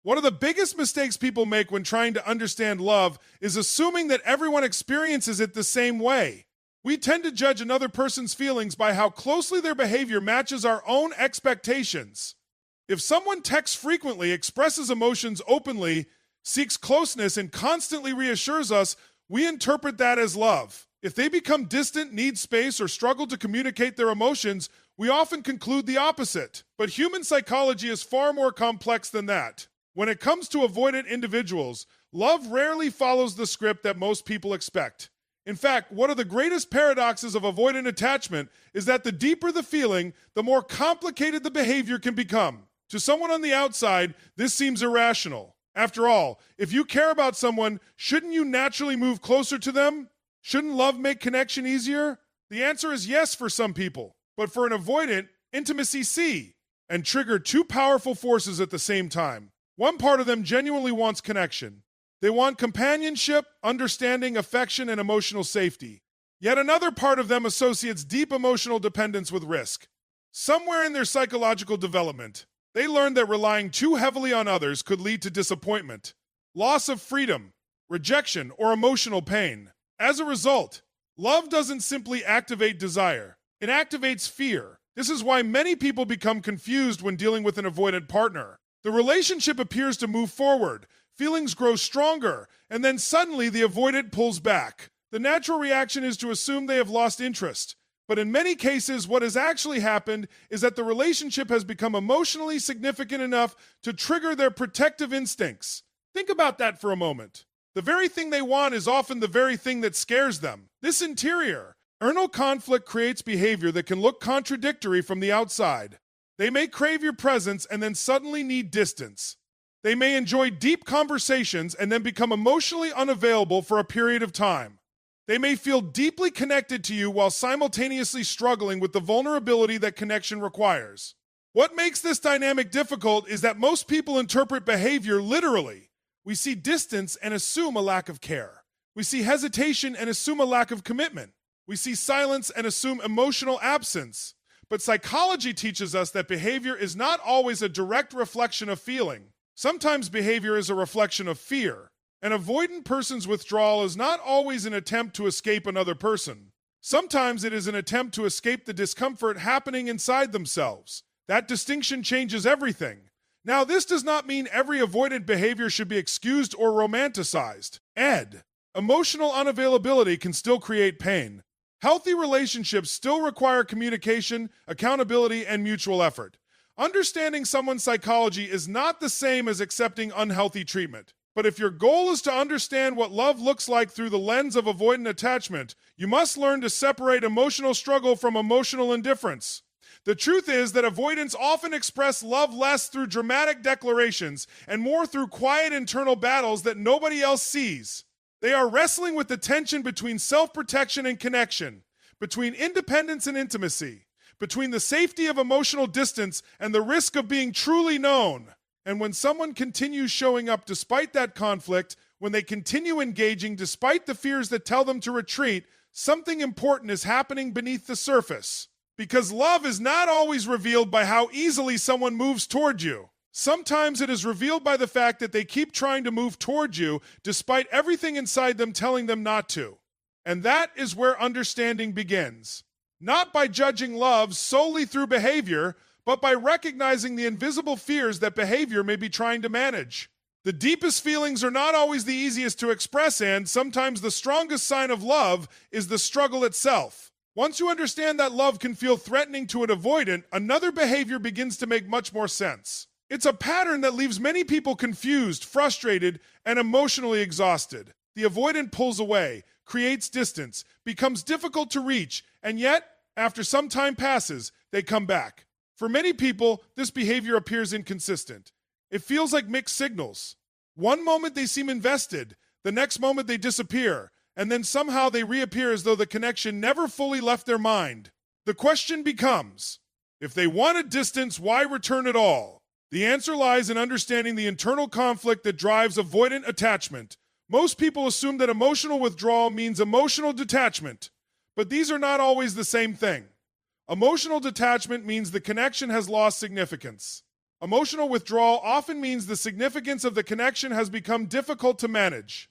One of the biggest mistakes people make when trying to understand love is assuming that everyone experiences it the same way. We tend to judge another person's feelings by how closely their behavior matches our own expectations. If someone texts frequently, expresses emotions openly, seeks closeness, and constantly reassures us, we interpret that as love. If they become distant, need space, or struggle to communicate their emotions, we often conclude the opposite. But human psychology is far more complex than that. When it comes to avoidant individuals, love rarely follows the script that most people expect. In fact, one of the greatest paradoxes of avoidant attachment is that the deeper the feeling, the more complicated the behavior can become. To someone on the outside, this seems irrational. After all, if you care about someone, shouldn't you naturally move closer to them? Shouldn't love make connection easier? The answer is yes for some people. But for an avoidant, intimacy and trigger two powerful forces at the same time. One part of them genuinely wants connection. They want companionship, understanding, affection, and emotional safety. Yet another part of them associates deep emotional dependence with risk. Somewhere in their psychological development, they learned that relying too heavily on others could lead to disappointment, loss of freedom, rejection, or emotional pain. As a result, love doesn't simply activate desire, it activates fear. This is why many people become confused when dealing with an avoidant partner. The relationship appears to move forward, feelings grow stronger, and then suddenly the avoidant pulls back. The natural reaction is to assume they have lost interest. But in many cases, what has actually happened is that the relationship has become emotionally significant enough to trigger their protective instincts. Think about that for a moment. The very thing they want is often the very thing that scares them. This interior, internal conflict creates behavior that can look contradictory from the outside. They may crave your presence and then suddenly need distance. They may enjoy deep conversations and then become emotionally unavailable for a period of time. They may feel deeply connected to you while simultaneously struggling with the vulnerability that connection requires. What makes this dynamic difficult is that most people interpret behavior literally. We see distance and assume a lack of care. We see hesitation and assume a lack of commitment. We see silence and assume emotional absence. But psychology teaches us that behavior is not always a direct reflection of feeling. Sometimes behavior is a reflection of fear. An avoidant person's withdrawal is not always an attempt to escape another person. Sometimes it is an attempt to escape the discomfort happening inside themselves. That distinction changes everything. Now, this does not mean every avoidant behavior should be excused or romanticized. Emotional unavailability can still create pain. Healthy relationships still require communication, accountability, and mutual effort. Understanding someone's psychology is not the same as accepting unhealthy treatment. But if your goal is to understand what love looks like through the lens of avoidant attachment, you must learn to separate emotional struggle from emotional indifference. The truth is that avoidants often express love less through dramatic declarations and more through quiet internal battles that nobody else sees. They are wrestling with the tension between self-protection and connection, between independence and intimacy, between the safety of emotional distance and the risk of being truly known. And when someone continues showing up despite that conflict, when they continue engaging despite the fears that tell them to retreat, something important is happening beneath the surface. Because love is not always revealed by how easily someone moves toward you. Sometimes it is revealed by the fact that they keep trying to move toward you despite everything inside them telling them not to. And that is where understanding begins. Not by judging love solely through behavior, but by recognizing the invisible fears that behavior may be trying to manage. The deepest feelings are not always the easiest to express, and sometimes the strongest sign of love is the struggle itself. Once you understand that love can feel threatening to an avoidant, another behavior begins to make much more sense. It's a pattern that leaves many people confused, frustrated, and emotionally exhausted. The avoidant pulls away, creates distance, becomes difficult to reach, and yet, after some time passes, they come back. For many people, this behavior appears inconsistent. It feels like mixed signals. One moment they seem invested, the next moment they disappear, and then somehow they reappear as though the connection never fully left their mind. The question becomes, if they wanted distance, why return at all? The answer lies in understanding the internal conflict that drives avoidant attachment. Most people assume that emotional withdrawal means emotional detachment, but these are not always the same thing. Emotional detachment means the connection has lost significance. Emotional withdrawal often means the significance of the connection has become difficult to manage.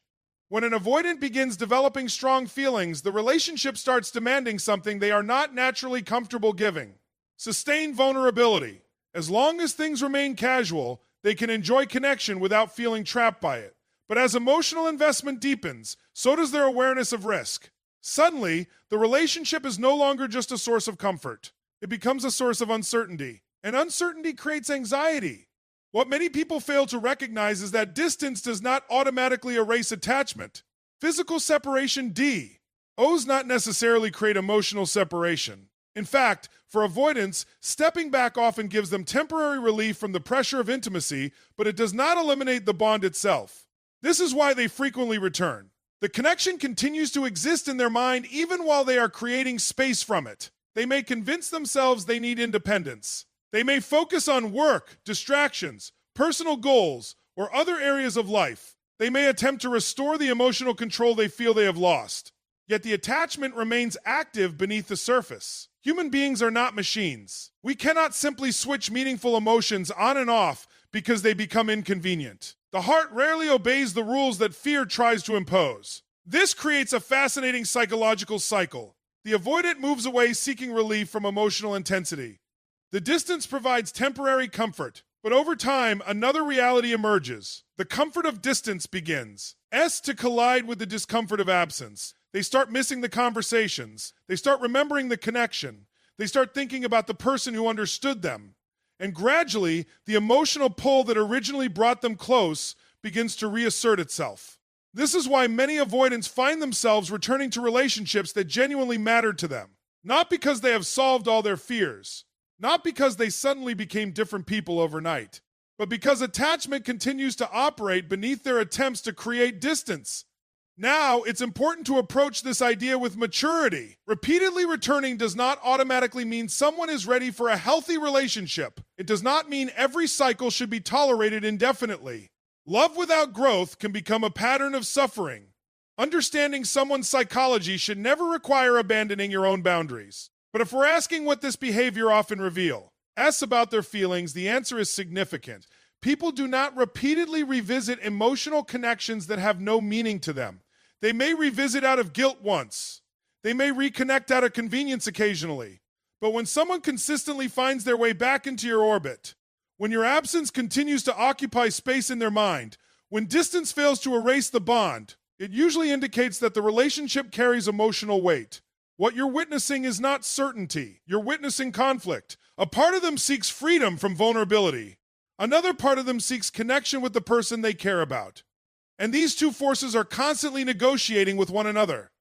When an avoidant begins developing strong feelings, the relationship starts demanding something they are not naturally comfortable giving. Sustained vulnerability. As long as things remain casual, they can enjoy connection without feeling trapped by it. But as emotional investment deepens, so does their awareness of risk. Suddenly, the relationship is no longer just a source of comfort. It becomes a source of uncertainty. And uncertainty creates anxiety. What many people fail to recognize is that distance does not automatically erase attachment. Physical separation does not necessarily create emotional separation. In fact, for avoidance, stepping back often gives them temporary relief from the pressure of intimacy, but it does not eliminate the bond itself. This is why they frequently return. The connection continues to exist in their mind even while they are creating space from it. They may convince themselves they need independence. They may focus on work, distractions, personal goals, or other areas of life. They may attempt to restore the emotional control they feel they have lost. Yet the attachment remains active beneath the surface. Human beings are not machines. We cannot simply switch meaningful emotions on and off because they become inconvenient. The heart rarely obeys the rules that fear tries to impose. This creates a fascinating psychological cycle. The avoidant moves away seeking relief from emotional intensity. The distance provides temporary comfort, but over time, another reality emerges. The comfort of distance begins to collide with the discomfort of absence. They start missing the conversations. They start remembering the connection. They start thinking about the person who understood them. And gradually, the emotional pull that originally brought them close begins to reassert itself. This is why many avoidants find themselves returning to relationships that genuinely mattered to them. Not because they have solved all their fears. Not because they suddenly became different people overnight, but because attachment continues to operate beneath their attempts to create distance. Now, it's important to approach this idea with maturity. Repeatedly returning does not automatically mean someone is ready for a healthy relationship. It does not mean every cycle should be tolerated indefinitely. Love without growth can become a pattern of suffering. Understanding someone's psychology should never require abandoning your own boundaries. But if we're asking what this behavior often reveals about their feelings, the answer is significant. People do not repeatedly revisit emotional connections that have no meaning to them. They may revisit out of guilt once. They may reconnect out of convenience occasionally. But when someone consistently finds their way back into your orbit, when your absence continues to occupy space in their mind, when distance fails to erase the bond, it usually indicates that the relationship carries emotional weight. What you're witnessing is not certainty. You're witnessing conflict. A part of them seeks freedom from vulnerability. Another part of them seeks connection with the person they care about. And these two forces are constantly negotiating with one another.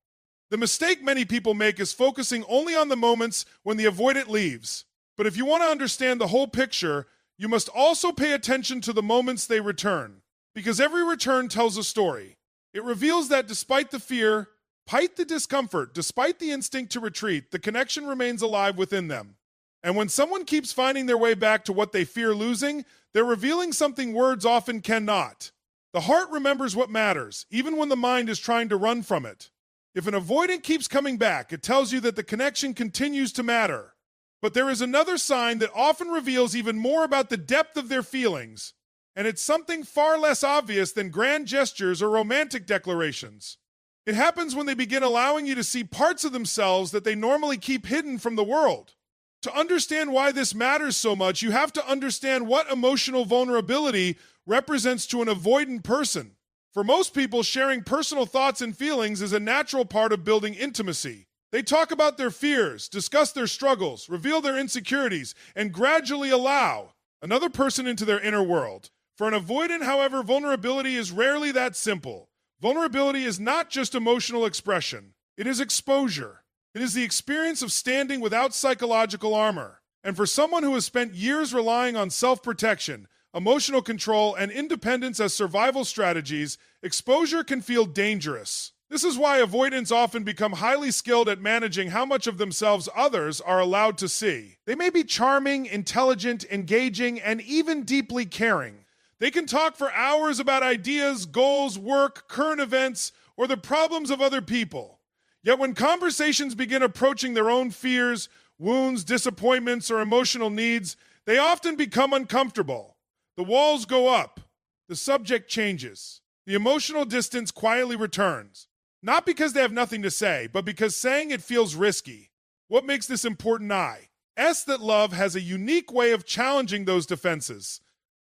The mistake many people make is focusing only on the moments when the avoidant leaves. But if you want to understand the whole picture, you must also pay attention to the moments they return. Because every return tells a story. It reveals that despite the fear, despite the discomfort, despite the instinct to retreat, the connection remains alive within them. And when someone keeps finding their way back to what they fear losing, they're revealing something words often cannot. The heart remembers what matters, even when the mind is trying to run from it. If an avoidant keeps coming back, it tells you that the connection continues to matter. But there is another sign that often reveals even more about the depth of their feelings, and it's something far less obvious than grand gestures or romantic declarations. It happens when they begin allowing you to see parts of themselves that they normally keep hidden from the world. To understand why this matters so much, you have to understand what emotional vulnerability represents to an avoidant person. For most people, sharing personal thoughts and feelings is a natural part of building intimacy. They talk about their fears, discuss their struggles, reveal their insecurities, and gradually allow another person into their inner world. For an avoidant, however, vulnerability is rarely that simple. Vulnerability is not just emotional expression. It is exposure. It is the experience of standing without psychological armor. And for someone who has spent years relying on self-protection, emotional control, and independence as survival strategies, exposure can feel dangerous. This is why avoidants often become highly skilled at managing how much of themselves others are allowed to see. They may be charming, intelligent, engaging, and even deeply caring. They can talk for hours about ideas, goals, work, current events, or the problems of other people. Yet when conversations begin approaching their own fears, wounds, disappointments, or emotional needs, They often become uncomfortable. The walls go up. The subject changes. The emotional distance quietly returns. Not because they have nothing to say, but because saying it feels risky. What makes this important? That love has a unique way of challenging those defenses.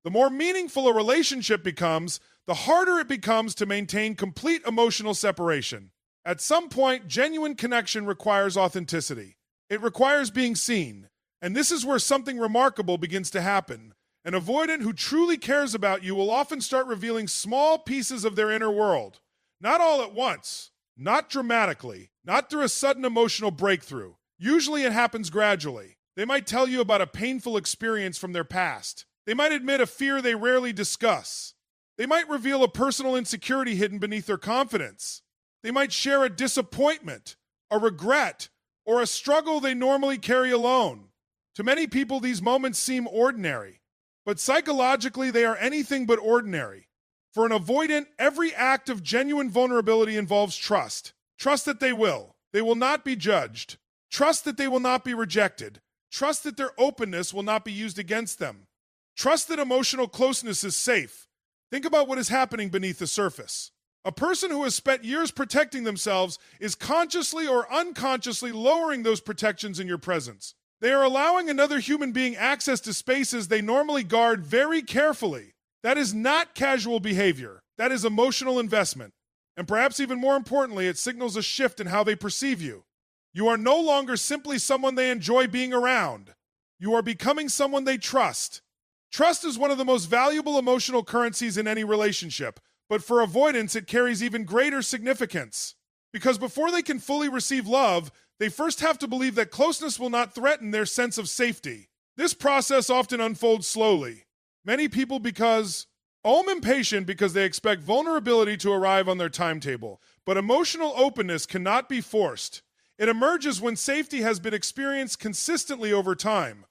The more meaningful a relationship becomes, the harder it becomes to maintain complete emotional separation. At some point, genuine connection requires authenticity. It requires being seen. And this is where something remarkable begins to happen. An avoidant who truly cares about you will often start revealing small pieces of their inner world. Not all at once, not dramatically, not through a sudden emotional breakthrough. Usually it happens gradually. They might tell you about a painful experience from their past. They might admit a fear they rarely discuss. They might reveal a personal insecurity hidden beneath their confidence. They might share a disappointment, a regret, or a struggle they normally carry alone. To many people, these moments seem ordinary, but psychologically, they are anything but ordinary. For an avoidant, every act of genuine vulnerability involves trust. Trust that they will not be judged. Trust that they will not be rejected. Trust that their openness will not be used against them. Trust that emotional closeness is safe. Think about what is happening beneath the surface. A person who has spent years protecting themselves is consciously or unconsciously lowering those protections in your presence. They are allowing another human being access to spaces they normally guard very carefully. That is not casual behavior. That is emotional investment. And perhaps even more importantly, it signals a shift in how they perceive you. You are no longer simply someone they enjoy being around. You are becoming someone they trust. Trust is one of the most valuable emotional currencies in any relationship, but for avoidance, it carries even greater significance. Because before they can fully receive love, they first have to believe that closeness will not threaten their sense of safety. This process often unfolds slowly. Many people become impatient because they expect vulnerability to arrive on their timetable, but emotional openness cannot be forced. It emerges when safety has been experienced consistently over time.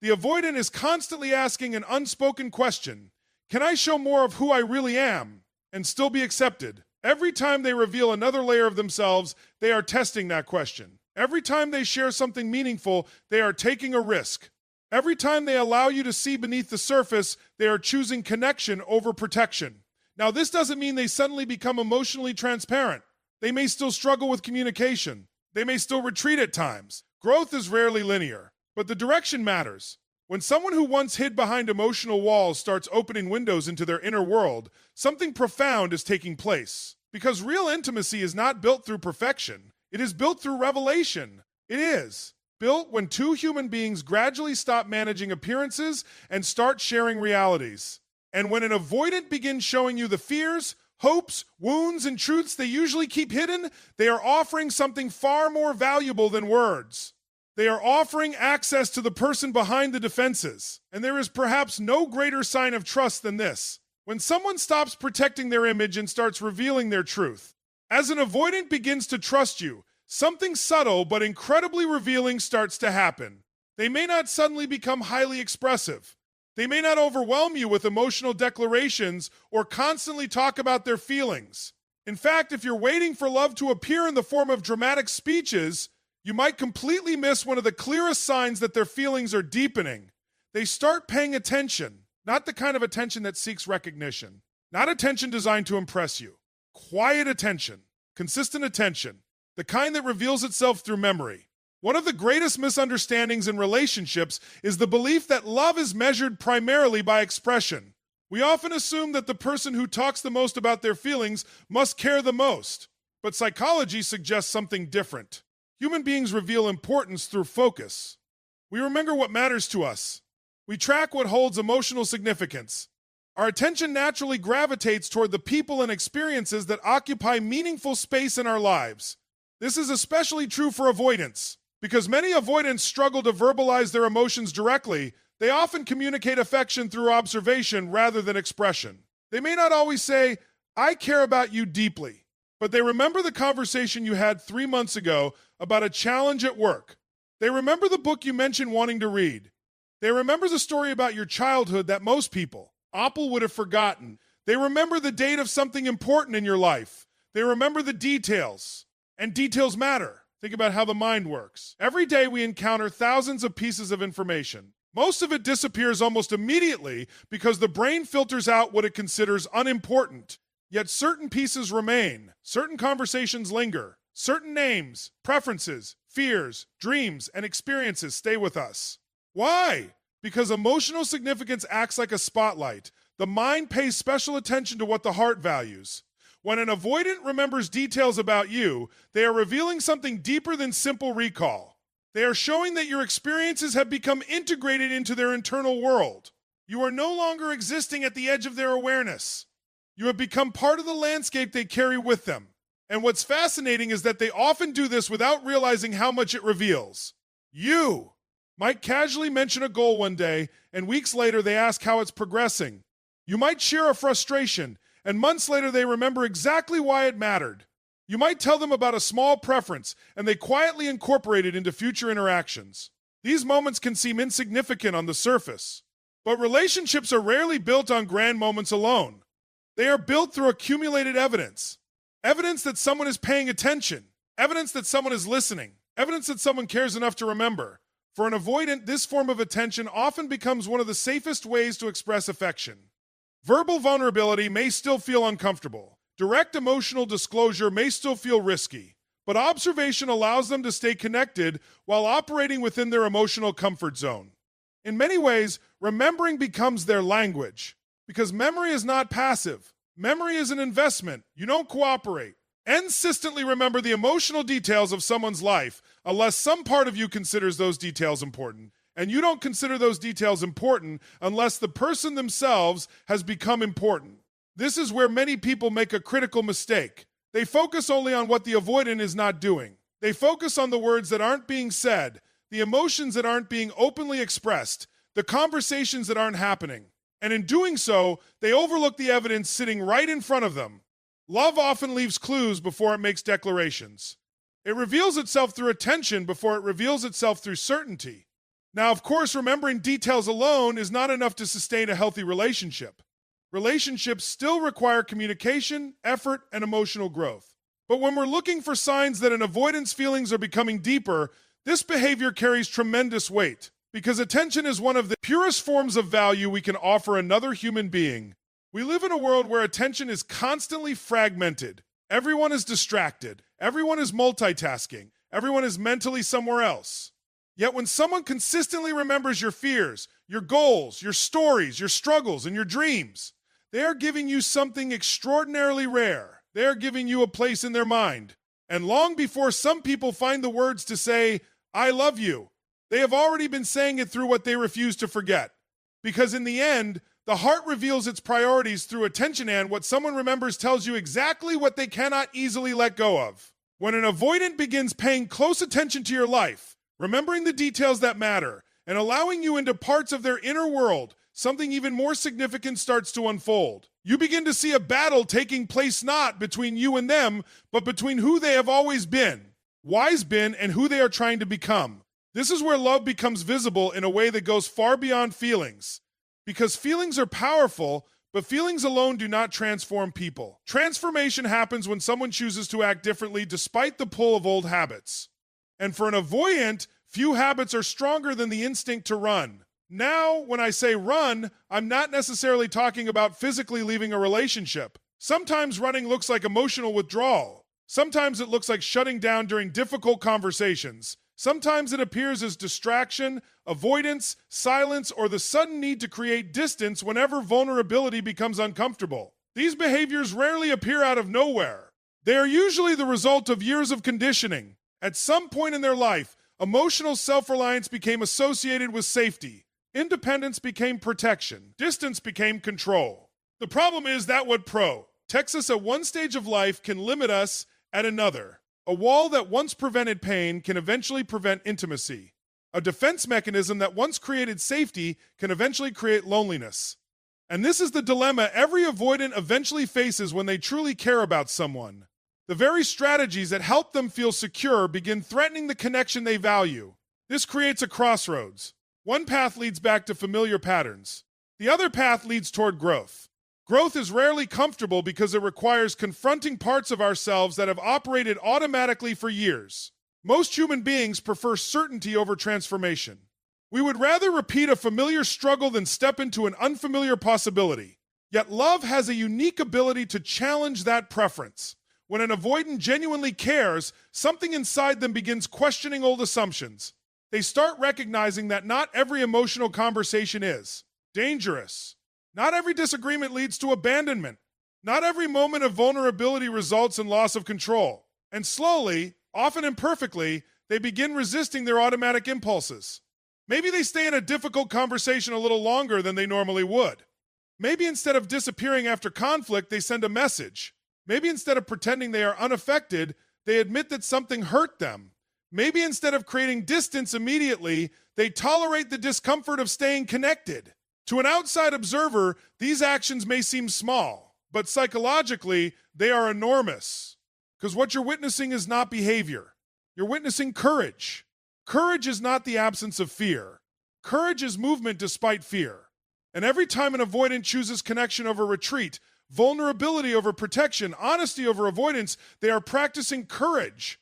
The avoidant is constantly asking an unspoken question: can I show more of who I really am and still be accepted? Every time they reveal another layer of themselves, they are testing that question. Every time they share something meaningful, they are taking a risk. Every time they allow you to see beneath the surface, they are choosing connection over protection. Now, this doesn't mean they suddenly become emotionally transparent. They may still struggle with communication. They may still retreat at times. Growth is rarely linear, but the direction matters. When someone who once hid behind emotional walls starts opening windows into their inner world, something profound is taking place. Because real intimacy is not built through perfection. It is built through revelation. It is built when two human beings gradually stop managing appearances and start sharing realities. And when an avoidant begins showing you the fears, hopes, wounds, and truths they usually keep hidden, they are offering something far more valuable than words. They are offering access to the person behind the defenses. And there is perhaps no greater sign of trust than this: when someone stops protecting their image and starts revealing their truth. As an avoidant begins to trust you, something subtle but incredibly revealing starts to happen. They may not suddenly become highly expressive. They may not overwhelm you with emotional declarations or constantly talk about their feelings. In fact, if you're waiting for love to appear in the form of dramatic speeches, you might completely miss one of the clearest signs that their feelings are deepening. They start paying attention, not the kind of attention that seeks recognition, not attention designed to impress you. Quiet attention, consistent attention, the kind that reveals itself through memory. One of the greatest misunderstandings in relationships is the belief that love is measured primarily by expression. We often assume that the person who talks the most about their feelings must care the most, but psychology suggests something different. Human beings reveal importance through focus. We remember what matters to us. We track what holds emotional significance. Our attention naturally gravitates toward the people and experiences that occupy meaningful space in our lives. This is especially true for avoidance. Because many avoidants struggle to verbalize their emotions directly, they often communicate affection through observation rather than expression. They may not always say, "I care about you deeply," but they remember the conversation you had 3 months ago about a challenge at work. They remember the book you mentioned wanting to read. They remember the story about your childhood that most people, Apple, would have forgotten. They remember the date of something important in your life. They remember the details. And details matter. Think about how the mind works. Every day we encounter thousands of pieces of information. Most of it disappears almost immediately because the brain filters out what it considers unimportant. Yet certain pieces remain, certain conversations linger, certain names, preferences, fears, dreams, and experiences stay with us. Why? Because emotional significance acts like a spotlight. The mind pays special attention to what the heart values. When an avoidant remembers details about you, they are revealing something deeper than simple recall. They are showing that your experiences have become integrated into their internal world. You are no longer existing at the edge of their awareness. You have become part of the landscape they carry with them. And what's fascinating is that they often do this without realizing how much it reveals. You might casually mention a goal one day, and weeks later they ask how it's progressing. You might share a frustration, and months later they remember exactly why it mattered. You might tell them about a small preference, and they quietly incorporate it into future interactions. These moments can seem insignificant on the surface, but relationships are rarely built on grand moments alone. They are built through accumulated evidence. Evidence that someone is paying attention. Evidence that someone is listening. Evidence that someone cares enough to remember. For an avoidant, this form of attention often becomes one of the safest ways to express affection. Verbal vulnerability may still feel uncomfortable. Direct emotional disclosure may still feel risky, but observation allows them to stay connected while operating within their emotional comfort zone. In many ways, remembering becomes their language, because memory is not passive. Memory is an investment. You don't cooperate. Consistently remember the emotional details of someone's life unless some part of you considers those details important. And you don't consider those details important unless the person themselves has become important. This is where many people make a critical mistake. They focus only on what the avoidant is not doing. They focus on the words that aren't being said, the emotions that aren't being openly expressed, the conversations that aren't happening. And in doing so, they overlook the evidence sitting right in front of them. Love often leaves clues before it makes declarations. It reveals itself through attention before it reveals itself through certainty. Now, of course, remembering details alone is not enough to sustain a healthy relationship. Relationships still require communication, effort, and emotional growth. But when we're looking for signs that an avoidant's feelings are becoming deeper, this behavior carries tremendous weight, because attention is one of the purest forms of value we can offer another human being. We live in a world where attention is constantly fragmented. Everyone is distracted. Everyone is multitasking. Everyone is mentally somewhere else. Yet when someone consistently remembers your fears, your goals, your stories, your struggles, and your dreams, they are giving you something extraordinarily rare. They are giving you a place in their mind. And long before some people find the words to say, "I love you," they have already been saying it through what they refuse to forget. Because in the end, the heart reveals its priorities through attention, and what someone remembers tells you exactly what they cannot easily let go of. When an avoidant begins paying close attention to your life, remembering the details that matter, and allowing you into parts of their inner world, something even more significant starts to unfold. You begin to see a battle taking place not between you and them, but between who they have always been, and who they are trying to become. This is where love becomes visible in a way that goes far beyond feelings. Because feelings are powerful, but feelings alone do not transform people. Transformation happens when someone chooses to act differently despite the pull of old habits. And for an avoidant, few habits are stronger than the instinct to run. Now, when I say run, I'm not necessarily talking about physically leaving a relationship. Sometimes running looks like emotional withdrawal. Sometimes it looks like shutting down during difficult conversations. Sometimes it appears as distraction, avoidance, silence, or the sudden need to create distance whenever vulnerability becomes uncomfortable. These behaviors rarely appear out of nowhere. They are usually the result of years of conditioning. At some point in their life, emotional self-reliance became associated with safety. Independence became protection. Distance became control. The problem is that what protects us at one stage of life can limit us at another. A wall that once prevented pain can eventually prevent intimacy. A defense mechanism that once created safety can eventually create loneliness. And this is the dilemma every avoidant eventually faces when they truly care about someone. The very strategies that help them feel secure begin threatening the connection they value. This creates a crossroads. One path leads back to familiar patterns. The other path leads toward growth. Growth is rarely comfortable because it requires confronting parts of ourselves that have operated automatically for years. Most human beings prefer certainty over transformation. We would rather repeat a familiar struggle than step into an unfamiliar possibility. Yet love has a unique ability to challenge that preference. When an avoidant genuinely cares, something inside them begins questioning old assumptions. They start recognizing that not every emotional conversation is dangerous. Not every disagreement leads to abandonment. Not every moment of vulnerability results in loss of control. And slowly, often imperfectly, they begin resisting their automatic impulses. Maybe they stay in a difficult conversation a little longer than they normally would. Maybe instead of disappearing after conflict, they send a message. Maybe instead of pretending they are unaffected, they admit that something hurt them. Maybe instead of creating distance immediately, they tolerate the discomfort of staying connected. To an outside observer, these actions may seem small, but psychologically, they are enormous. Because what you're witnessing is not behavior. You're witnessing courage. Courage is not the absence of fear. Courage is movement despite fear. And every time an avoidant chooses connection over retreat, vulnerability over protection, honesty over avoidance, they are practicing courage.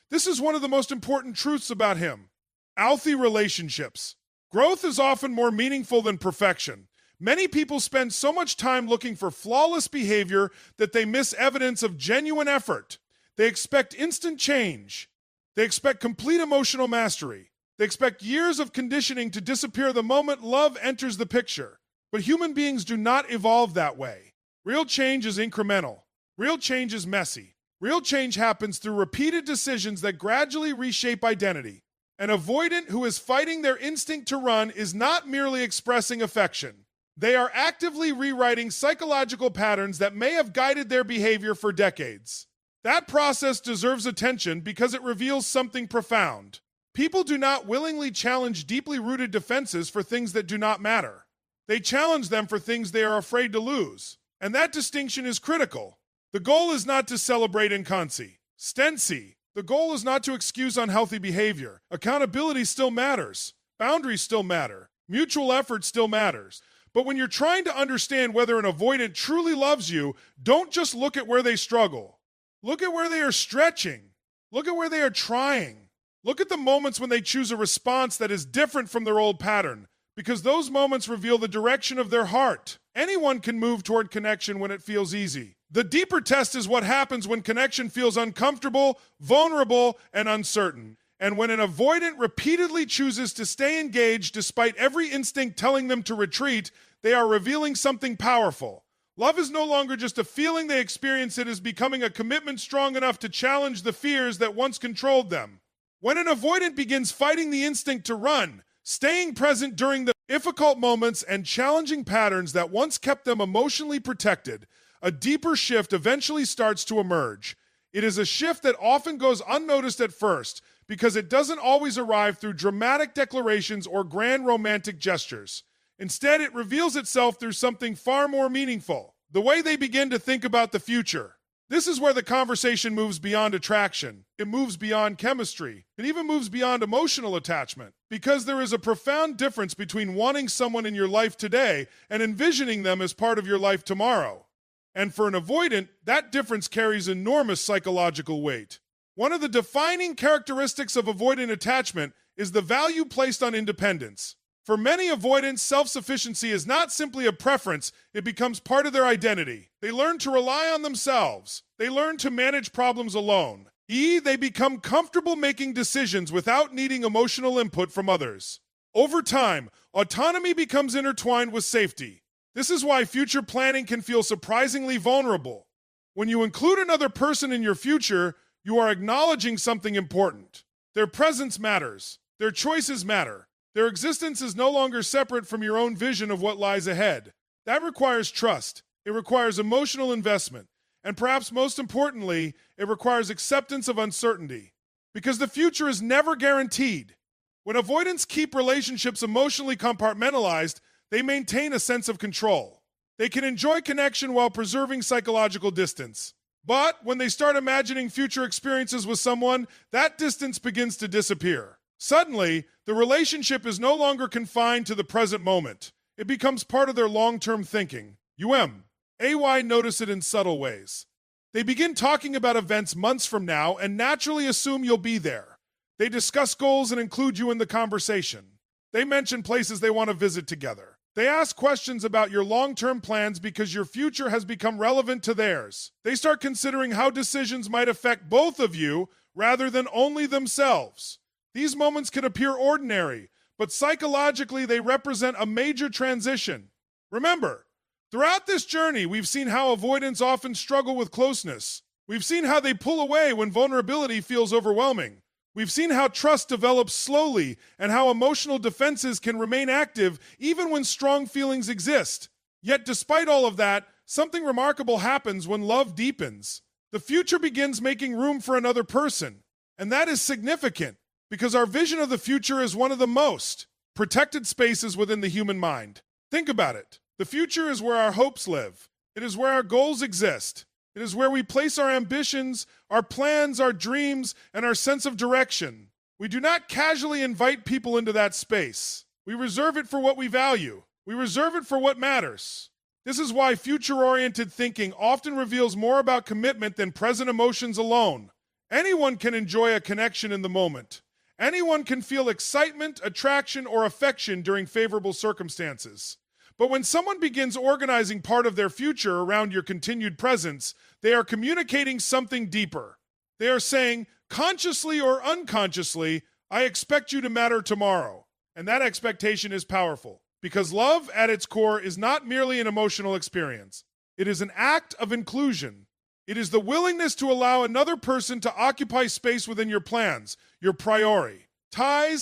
This is one of the most important truths about him. Healthy relationships. Growth is often more meaningful than perfection. Many people spend so much time looking for flawless behavior that they miss evidence of genuine effort. They expect instant change. They expect complete emotional mastery. They expect years of conditioning to disappear the moment love enters the picture. But human beings do not evolve that way. Real change is incremental. Real change is messy. Real change happens through repeated decisions that gradually reshape identity. An avoidant who is fighting their instinct to run is not merely expressing affection. They are actively rewriting psychological patterns that may have guided their behavior for decades. That process deserves attention because it reveals something profound. People do not willingly challenge deeply rooted defenses for things that do not matter. They challenge them for things they are afraid to lose. And that distinction is critical. The goal is not to celebrate inconsi. Stensi. The goal is not to excuse unhealthy behavior. Accountability still matters. Boundaries still matter. Mutual effort still matters. But when you're trying to understand whether an avoidant truly loves you, don't just look at where they struggle. Look at where they are stretching. Look at where they are trying. Look at the moments when they choose a response that is different from their old pattern, because those moments reveal the direction of their heart. Anyone can move toward connection when it feels easy. The deeper test is what happens when connection feels uncomfortable, vulnerable, and uncertain. And when an avoidant repeatedly chooses to stay engaged despite every instinct telling them to retreat, they are revealing something powerful. Love is no longer just a feeling they experience, it is becoming a commitment strong enough to challenge the fears that once controlled them. When an avoidant begins fighting the instinct to run, staying present during the difficult moments and challenging patterns that once kept them emotionally protected, a deeper shift eventually starts to emerge. It is a shift that often goes unnoticed at first because it doesn't always arrive through dramatic declarations or grand romantic gestures. Instead, it reveals itself through something far more meaningful: the way they begin to think about the future. This is where the conversation moves beyond attraction. It moves beyond chemistry. It even moves beyond emotional attachment. Because there is a profound difference between wanting someone in your life today and envisioning them as part of your life tomorrow. And for an avoidant, that difference carries enormous psychological weight. One of the defining characteristics of avoidant attachment is the value placed on independence. For many avoidants, self-sufficiency is not simply a preference, it becomes part of their identity. They learn to rely on themselves. They learn to manage problems alone. They become comfortable making decisions without needing emotional input from others. Over time, autonomy becomes intertwined with safety. This is why future planning can feel surprisingly vulnerable. When you include another person in your future, you are acknowledging something important. Their presence matters. Their choices matter. Their existence is no longer separate from your own vision of what lies ahead. That requires trust. It requires emotional investment. And perhaps most importantly, it requires acceptance of uncertainty. Because the future is never guaranteed. When avoidants keep relationships emotionally compartmentalized, they maintain a sense of control. They can enjoy connection while preserving psychological distance. But when they start imagining future experiences with someone, that distance begins to disappear. Suddenly, the relationship is no longer confined to the present moment. It becomes part of their long-term thinking. AY notice it in subtle ways. They begin talking about events months from now and naturally assume you'll be there. They discuss goals and include you in the conversation. They mention places they want to visit together. They ask questions about your long-term plans because your future has become relevant to theirs. They start considering how decisions might affect both of you rather than only themselves. These moments can appear ordinary, but psychologically they represent a major transition. Remember, throughout this journey, we've seen how avoidants often struggle with closeness. We've seen how they pull away when vulnerability feels overwhelming. We've seen how trust develops slowly and how emotional defenses can remain active even when strong feelings exist. Yet despite all of that, something remarkable happens when love deepens. The future begins making room for another person. And that is significant because our vision of the future is one of the most protected spaces within the human mind. Think about it. The future is where our hopes live. It is where our goals exist. It is where we place our ambitions, our plans, our dreams, and our sense of direction. We do not casually invite people into that space. We reserve it for what we value. We reserve it for what matters. This is why future-oriented thinking often reveals more about commitment than present emotions alone. Anyone can enjoy a connection in the moment. Anyone can feel excitement, attraction, or affection during favorable circumstances. But when someone begins organizing part of their future around your continued presence, they are communicating something deeper. They are saying, consciously or unconsciously, I expect you to matter tomorrow. And that expectation is powerful, because love at its core is not merely an emotional experience. It is an act of inclusion. It is the willingness to allow another person to occupy space within your plans, your priorities,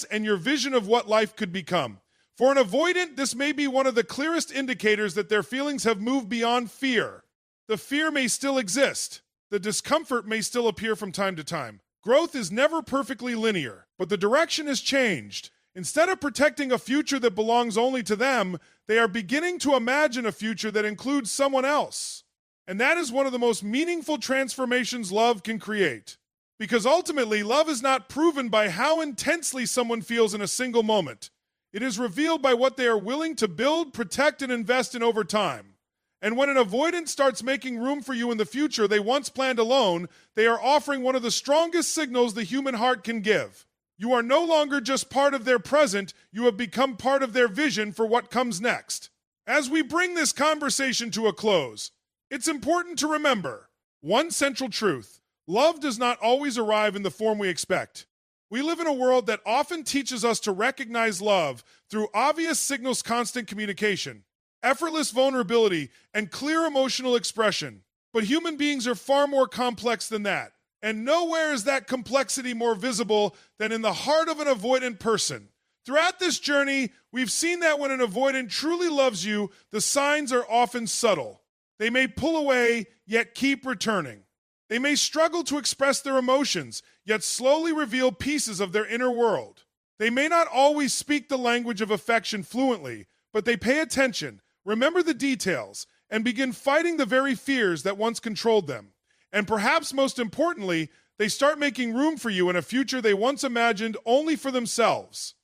and your vision of what life could become. For an avoidant, this may be one of the clearest indicators that their feelings have moved beyond fear. The fear may still exist. The discomfort may still appear from time to time. Growth is never perfectly linear, but the direction has changed. Instead of protecting a future that belongs only to them, they are beginning to imagine a future that includes someone else. And that is one of the most meaningful transformations love can create. Because ultimately, love is not proven by how intensely someone feels in a single moment. It is revealed by what they are willing to build, protect, and invest in over time. And when an avoidant starts making room for you in the future they once planned alone, they are offering one of the strongest signals the human heart can give. You are no longer just part of their present, you have become part of their vision for what comes next. As we bring this conversation to a close, it's important to remember one central truth. Love does not always arrive in the form we expect. We live in a world that often teaches us to recognize love through obvious signals, constant communication, effortless vulnerability, and clear emotional expression. But human beings are far more complex than that. And nowhere is that complexity more visible than in the heart of an avoidant person. Throughout this journey, we've seen that when an avoidant truly loves you, the signs are often subtle. They may pull away, yet keep returning. They may struggle to express their emotions, yet slowly reveal pieces of their inner world. They may not always speak the language of affection fluently, but they pay attention, remember the details, and begin fighting the very fears that once controlled them. And perhaps most importantly, they start making room for you in a future they once imagined only for themselves.